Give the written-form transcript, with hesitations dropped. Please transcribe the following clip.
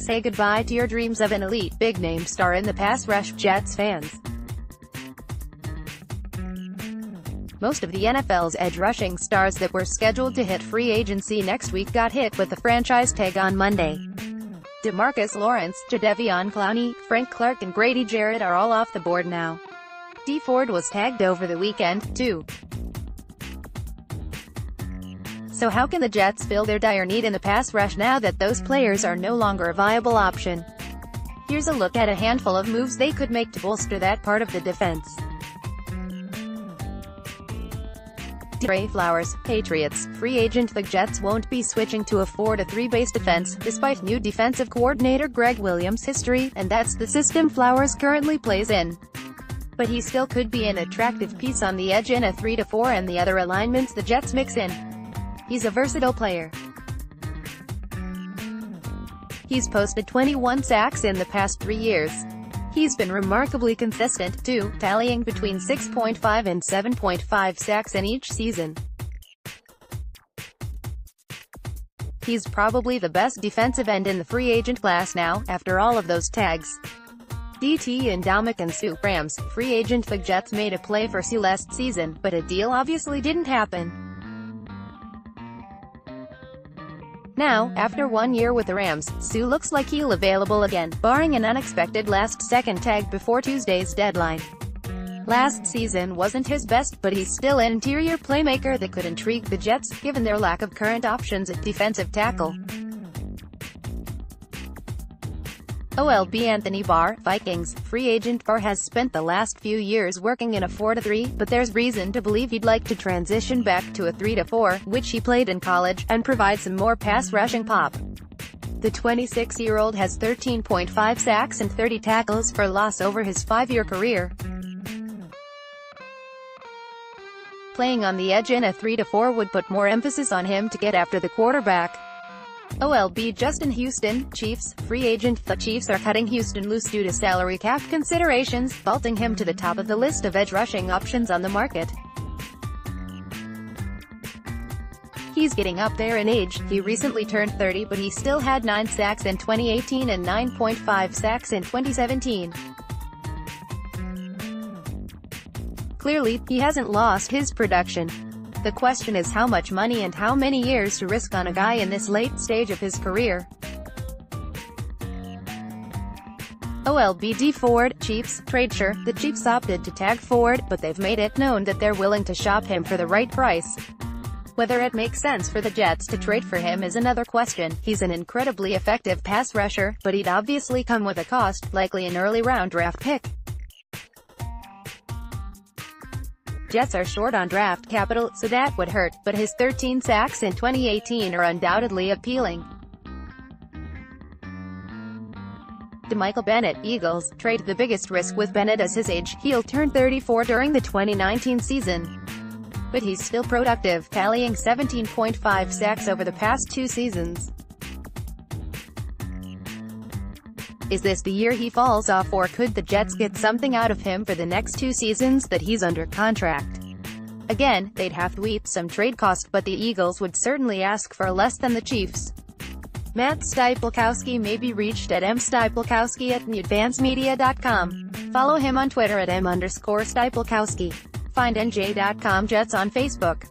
say goodbye to your dreams of an elite, big-name star in the pass rush, Jets fans. Most of the NFL's edge rushing stars that were scheduled to hit free agency next week got hit with the franchise tag on Monday. DeMarcus Lawrence, Jadeveon Clowney, Clark and Grady Jarrett are all off the board now. Dee Ford was tagged over the weekend, too. So how can the Jets fill their dire need in the pass rush now that those players are no longer a viable option? Here's a look at a handful of moves they could make to bolster that part of the defense. Trey Flowers, Patriots, free agent. The Jets won't be switching to a 4-3 base defense, despite new defensive coordinator Gregg Williams' history, and that's the system Flowers currently plays in. But he still could be an attractive piece on the edge in a 3-4 and the other alignments the Jets mix in. He's a versatile player. He's posted 21 sacks in the past 3 years. He's been remarkably consistent, too, tallying between 6.5 and 7.5 sacks in each season. He's probably the best defensive end in the free agent class now, after all of those tags. DT and Ndamukong Suh, Rams, free agent. The Jets made a play for Suh last season, but a deal obviously didn't happen. Now, after 1 year with the Rams, Suh looks like he'll available again, barring an unexpected last-second tag before Tuesday's deadline. Last season wasn't his best, but he's still an interior playmaker that could intrigue the Jets, given their lack of current options at defensive tackle. OLB Anthony Barr, Vikings, free agent. Barr has spent the last few years working in a 4-3, but there's reason to believe he'd like to transition back to a 3-4, which he played in college, and provide some more pass-rushing pop. The 26-year-old has 13.5 sacks and 30 tackles for loss over his 5-year career. Playing on the edge in a 3-4 would put more emphasis on him to get after the quarterback. OLB Justin Houston, Chiefs, free agent. The Chiefs are cutting Houston loose due to salary cap considerations, vaulting him to the top of the list of edge rushing options on the market. He's getting up there in age. He recently turned 30, but he still had 9 sacks in 2018 and 9.5 sacks in 2017. Clearly, he hasn't lost his production. The question is how much money and how many years to risk on a guy in this late stage of his career. OLB Dee Ford, Chiefs, trade. Sure, the Chiefs opted to tag Ford, but they've made it known that they're willing to shop him for the right price. Whether it makes sense for the Jets to trade for him is another question. He's an incredibly effective pass rusher, but he'd obviously come with a cost, likely an early round draft pick. Jets are short on draft capital, so that would hurt, but his 13 sacks in 2018 are undoubtedly appealing. Michael Bennett, Eagles, trade. The biggest risk with Bennett is his age. He'll turn 34 during the 2019 season. But he's still productive, tallying 17.5 sacks over the past 2 seasons. Is this the year he falls off, or could the Jets get something out of him for the next 2 seasons that he's under contract? Again, they'd have to eat some trade cost, but the Eagles would certainly ask for less than the Chiefs. Matt Stypulkowski may be reached at mstypulkowski@advancemedia.com. Follow him on Twitter at m_Stypulkowski. Find NJ.com Jets on Facebook.